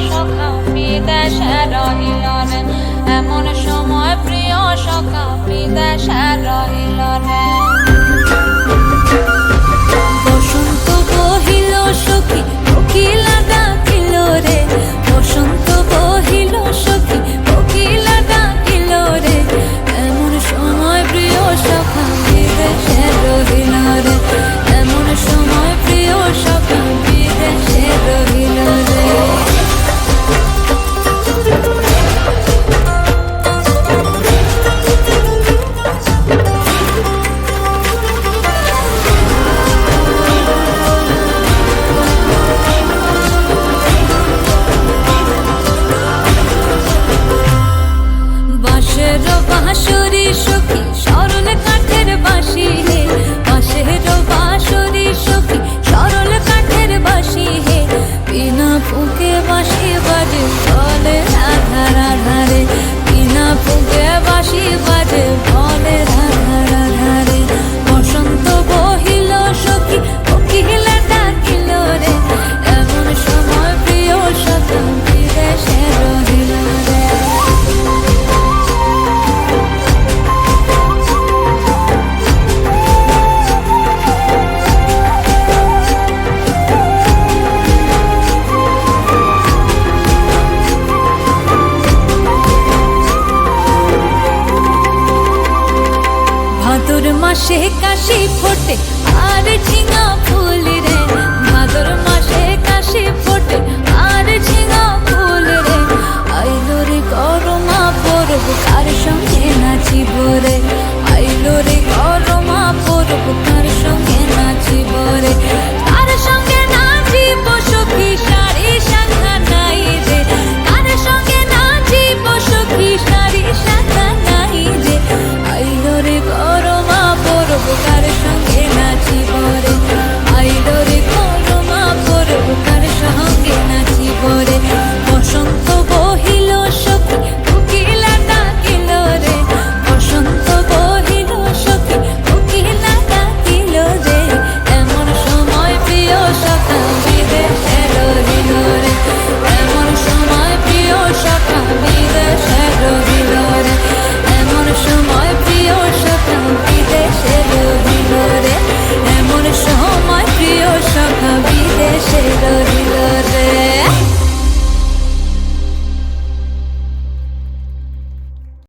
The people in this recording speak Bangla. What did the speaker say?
সখা বিদেশে রহিল রে, এমন সময় প্রিয় সখা বিদেশে রহিল রে। বসন্ত বহিল সখী কোকিলা ডাকিল রে, বসন্ত বহিল সখী কোকিলা ডাকিল রে, এমন সময় প্রিয় সখা বিদেশে রহিল রে, এমন সময় প্রিয় সখা বিদেশে রহিল রে। বাঁশের বাঁশরি সখী সরল কাঠের বাঁশি হে, বাঁশের বাঁশরি সখী সরল কাঠের বাঁশি হে, বিনা ফুঁকে বাঁশি বাজে বলে রাধা রাধা রে, বিনা ফুঁকে বাঁশি বাজে বলে রাধা রাধা রে। বসন্ত বহিল সখী কোকিলা ডাকিল রে, এমন সময় প্রিয় সখা বিদেশে রহিল রে। ভাদর মাসে কাশি ফোটে আর ঝিঙা